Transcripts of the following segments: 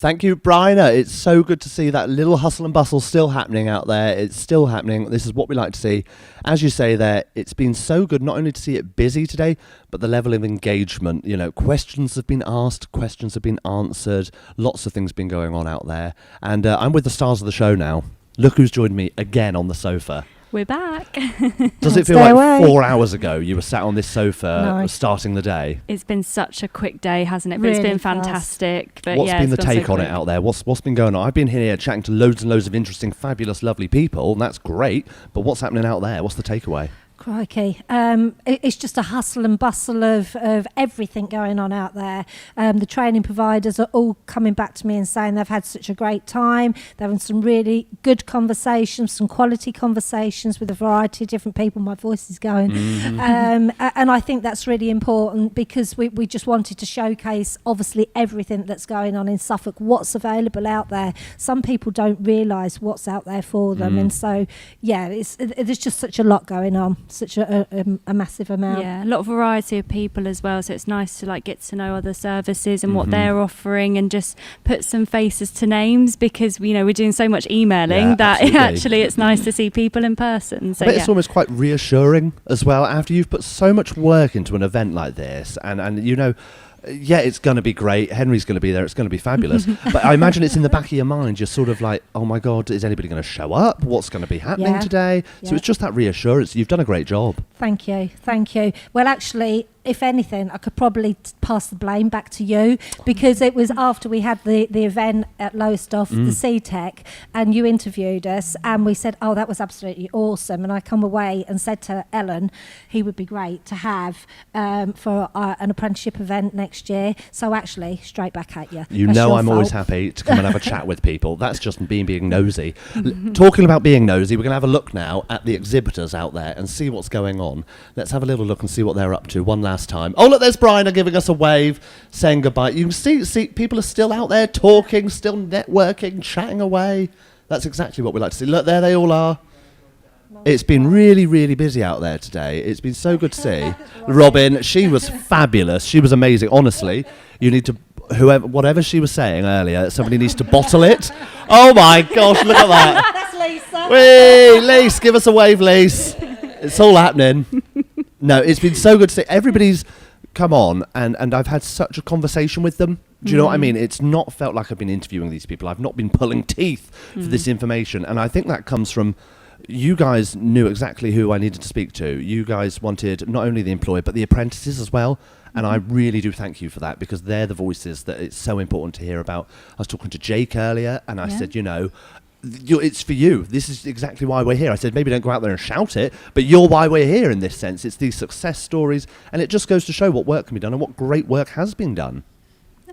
Thank you, Bryna. It's so good to see that little hustle and bustle still happening out there. It's still happening. This is what we like to see. As you say there, it's been so good not only to see it busy today, but the level of engagement. You know, questions have been asked, questions have been answered, lots of things been going on out there. And I'm with the stars of the show now. Look who's joined me again on the sofa. We're back. Does it feel like 4 hours ago you were sat on this sofa starting the day? It's been such a quick day, hasn't it? But Really it's been fantastic. But what's been the take so on it out there? What's been going on? I've been here chatting to loads and loads of interesting, fabulous, lovely people, and that's great. But what's happening out there? What's the takeaway? Crikey. It's just a hustle and bustle of everything going on out there. The training providers are all coming back to me and saying they've had such a great time. They're having some really good conversations, some quality conversations with a variety of different people. My voice is going. And I think that's really important because we just wanted to showcase, obviously, everything that's going on in Suffolk, what's available out there. Some people don't realise what's out there for them. And so, yeah, there's just such a lot going on. Such a massive amount. Yeah, a lot of variety of people as well, so it's nice to like get to know other services and what they're offering and just put some faces to names because we're doing so much emailing that actually it's nice to see people in person. So it's almost quite reassuring as well after you've put so much work into an event like this and yeah, it's going to be great. Henry's going to be there. It's going to be fabulous. But I imagine it's in the back of your mind. You're sort of like, oh my God, is anybody going to show up? What's going to be happening today? So it's just that reassurance. You've done a great job. Thank you. Well, actually, if anything, I could probably pass the blame back to you because it was after we had the event at Lowestoft, the CTEC, and you interviewed us and we said, oh, that was absolutely awesome. And I come away and said to Ellen, he would be great to have for an apprenticeship event next year. So actually, straight back at you. I'm always happy to come and have a chat with people. That's just being nosy. Talking about being nosy, we're going to have a look now at the exhibitors out there and see what's going on. Let's have a little look and see what they're up to. One last time. Oh, look, there's Bryna giving us a wave, saying goodbye. You can see people are still out there talking, still networking, chatting away. That's exactly what we like to see. Look, there they all are. It's been really, really busy out there today. It's been so good to see. Robin, she was fabulous. She was amazing. Honestly, you need to, whatever she was saying earlier, somebody needs to bottle it. Oh my gosh, look at that. That's Lisa. Whee, Lise, give us a wave, Lise. It's all happening. No, it's been so good to see. Everybody's come on and I've had such a conversation with them. Do you know what I mean? It's not felt like I've been interviewing these people. I've not been pulling teeth for this information. And I think that comes from you guys knew exactly who I needed to speak to. You guys wanted not only the employed, but the apprentices as well. And I really do thank you for that because they're the voices that it's so important to hear about. I was talking to Jake earlier and I said, it's for you. This is exactly why we're here. I said, maybe don't go out there and shout it, but you're why we're here in this sense. It's these success stories, and it just goes to show what work can be done and what great work has been done.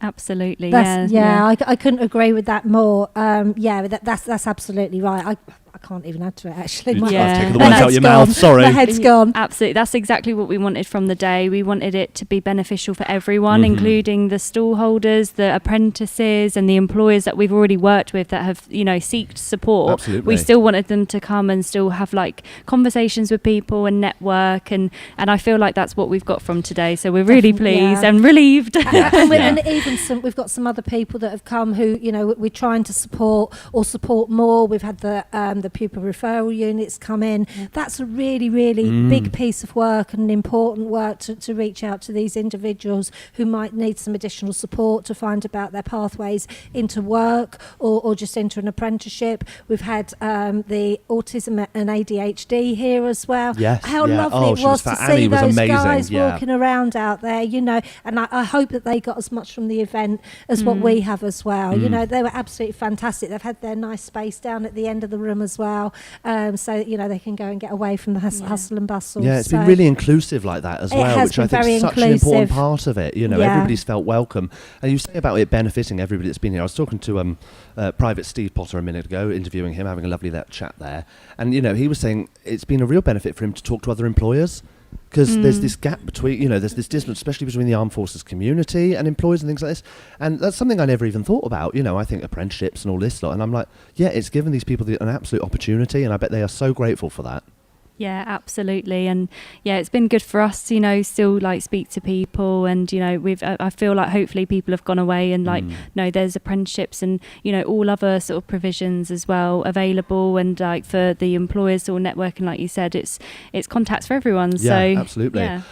Absolutely, I couldn't agree with that more. That's absolutely right. I can't even add to it, actually. I've taken the words out your mouth, sorry. My head's gone. Absolutely. That's exactly what we wanted from the day. We wanted it to be beneficial for everyone, including the stall holders, the apprentices and the employers that we've already worked with that have, seeked support. Absolutely. We still wanted them to come and still have like conversations with people and network and I feel like that's what we've got from today. So we're really pleased and relieved. And even we've got some other people that have come who, we're trying to support more. We've had the pupil referral units come in. That's a really, really big piece of work and important work to reach out to these individuals who might need some additional support to find about their pathways into work or just into an apprenticeship. We've had the autism and ADHD here as well. Yes, How lovely it was to see those guys walking around out there, and I hope that they got as much from the event as what we have as well. They were absolutely fantastic. They've had their nice space down at the end of the room as well, so they can go and get away from the hustle and bustle. Yeah, it's been really inclusive like that as well, which I think is such an important part of it. Everybody's felt welcome, and you say about it benefiting everybody that's been here. I was talking to Private Steve Potter a minute ago, interviewing him, having a lovely chat there, and he was saying it's been a real benefit for him to talk to other employers. Because there's this gap between, there's this distance, especially between the armed forces community and employers and things like this. And that's something I never even thought about. I think apprenticeships and all this lot. And I'm like, yeah, it's given these people an absolute opportunity. And I bet they are so grateful for that. Yeah, absolutely. And yeah, it's been good for us, still like speak to people, and I feel like hopefully people have gone away and like no, there's apprenticeships and all other sort of provisions as well available, and like for the employers or networking, like you said, it's contacts for everyone. Yeah, so absolutely. yeah.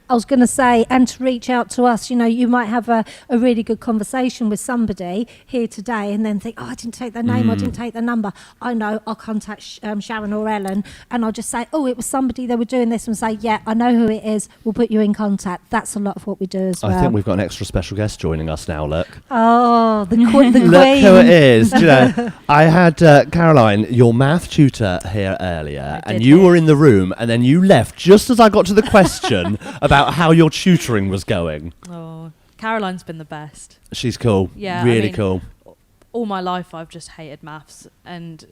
I was going to say, and to reach out to us, you might have a really good conversation with somebody here today and then think, I didn't take their name, I didn't take their number. I know, I'll contact Sharon or Ellen, and I'll just say, it was somebody, they were doing this, and say, yeah, I know who it is, we'll put you in contact. That's a lot of what we do as well. I think we've got an extra special guest joining us now, look. Oh, the queen. Look who it is. I had Caroline, your math tutor, here earlier, and you were in the room, and then you left just as I got to the question about how your tutoring was going. Oh, Caroline's been the best. She's cool. Yeah, really cool. All my life I've just hated maths, and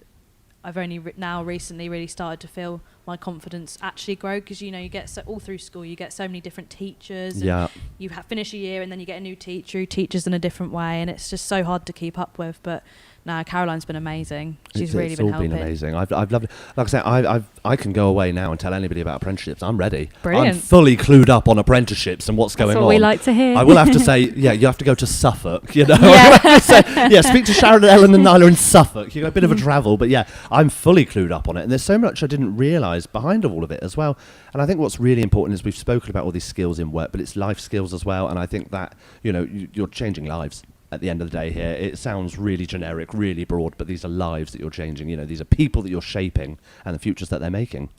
I've only now recently really started to feel my confidence actually grow, because you get all through school you get so many different teachers, and you finish a year and then you get a new teacher who teaches in a different way, and it's just so hard to keep up with. But no, Caroline's been amazing. She's really been helping. It's all been amazing. I've loved it. Like I said, I can go away now and tell anybody about apprenticeships. I'm ready. Brilliant. I'm fully clued up on apprenticeships and what's going on. That's what we like to hear. I will have to say, you have to go to Suffolk, Yeah. Speak to Sharon, Ellen and Nyla in Suffolk. You got a bit of a travel, but yeah, I'm fully clued up on it. And there's so much I didn't realise behind all of it as well. And I think what's really important is we've spoken about all these skills in work, but it's life skills as well. And I think that, you're changing lives. At the end of the day here, it sounds really generic, really broad, but these are lives that you're changing. These are people that you're shaping and the futures that they're making.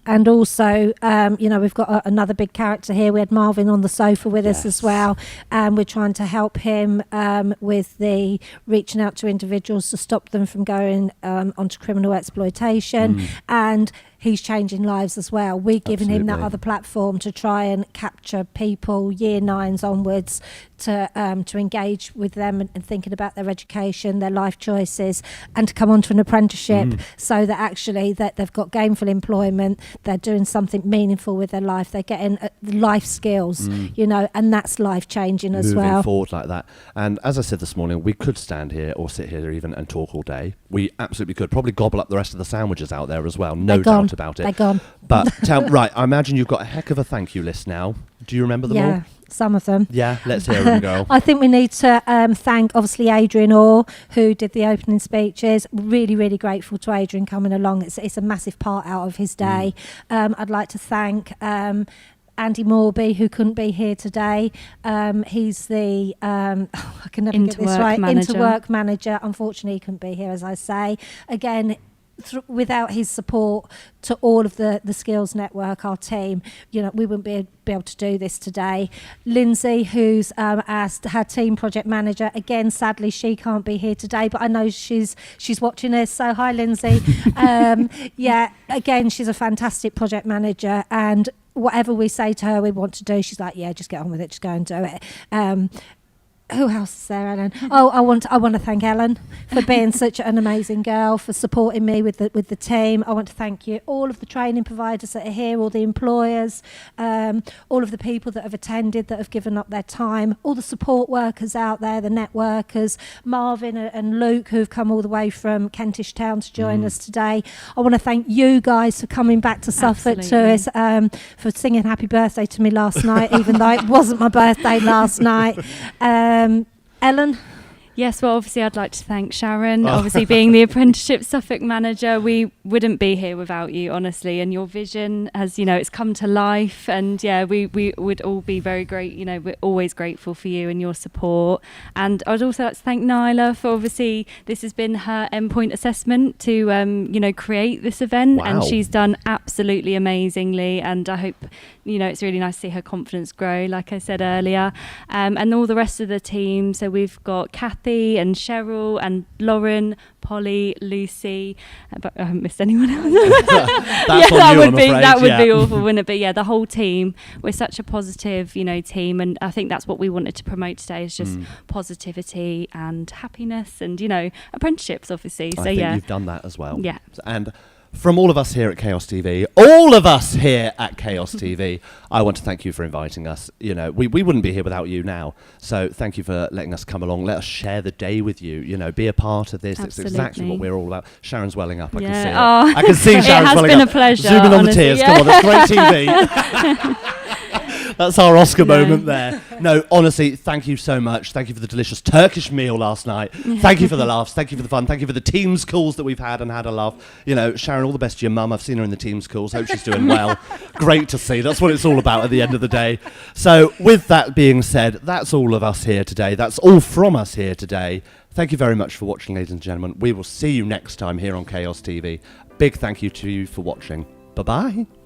And also, we've got another big character here. We had Marvin on the sofa with us as well, and we're trying to help him with the reaching out to individuals to stop them from going onto criminal exploitation. And he's changing lives as well. We're giving him that other platform to try and capture people year 9s onwards to engage with them and thinking about their education, their life choices, and to come onto an apprenticeship so that actually that they've got gainful employment, they're doing something meaningful with their life, they're getting life skills, and that's life changing as well. Moving forward like that. And as I said this morning, we could stand here or sit here even and talk all day. We absolutely could. Probably gobble up the rest of the sandwiches out there as well. No doubt about it. They're gone. But right, I imagine you've got a heck of a thank you list now. Do you remember them all? Yeah, some of them. Yeah, let's hear them, girl. I think we need to thank, obviously, Adrian Orr, who did the opening speeches. Really, really grateful to Adrian coming along. It's a massive part out of his day. I'd like to thank Andy Morby, who couldn't be here today. He's the, I can never get this right, Interwork Manager. Unfortunately, he couldn't be here, as I say. Again, without his support to all of the skills network, our team, we wouldn't be able to do this today. Lindsay, who's our team project manager, again, sadly she can't be here today, but I know she's watching us, so hi Lindsay. Again, she's a fantastic project manager, and whatever we say to her we want to do, she's like, yeah, just get on with it, just go and do it. Who else is there, Ellen? I want to thank Ellen for being such an amazing girl, for supporting me with the team. I want to thank you, all of the training providers that are here, all the employers, all of the people that have attended, that have given up their time, all the support workers out there, the networkers, Marvin and Luke, who've come all the way from Kentish Town to join us today. I want to thank you guys for coming back to Suffolk to us, for singing happy birthday to me last night, even though it wasn't my birthday last night. Ellen? Yes, well, obviously I'd like to thank Sharon, obviously being the Apprenticeship Suffolk manager. We wouldn't be here without you, honestly, and your vision has, it's come to life, and we would all be very great, we're always grateful for you and your support. And I'd also like to thank Nyla for, obviously, this has been her endpoint assessment to, create this event, and she's done absolutely amazingly, and I hope, it's really nice to see her confidence grow, like I said earlier, and all the rest of the team. So we've got Kathy and Cheryl and Lauren, Polly, Lucy, but I haven't missed anyone else. That would be awful, wouldn't it? But yeah, the whole team, we're such a positive, team, and I think that's what we wanted to promote today, is just positivity and happiness, and apprenticeships, obviously. So I think you've done that as well. Yeah. And from all of us here at Chaos TV, all of us here at Chaos TV, I want to thank you for inviting us. You know, we wouldn't be here without you now. So thank you for letting us come along. Let us share the day with you. You know, be a part of this. Absolutely. It's exactly what we're all about. Sharon's welling up. I can see it. Oh. I can see Sharon's welling up. It has been a pleasure. Zooming on the honestly, tears. Come on, that's great TV. That's our Oscar moment there. No, honestly, thank you so much. Thank you for the delicious Turkish meal last night. Thank you for the laughs. Thank you for the fun. Thank you for the Teams calls that we've had and had a laugh. You know, Sharon, all the best to your mum. I've seen her in the Teams calls. Hope she's doing well. Great to see. That's what it's all about at the end of the day. So with that being said, that's all of us here today. That's all from us here today. Thank you very much for watching, ladies and gentlemen. We will see you next time here on Chaos TV. Big thank you to you for watching. Bye-bye.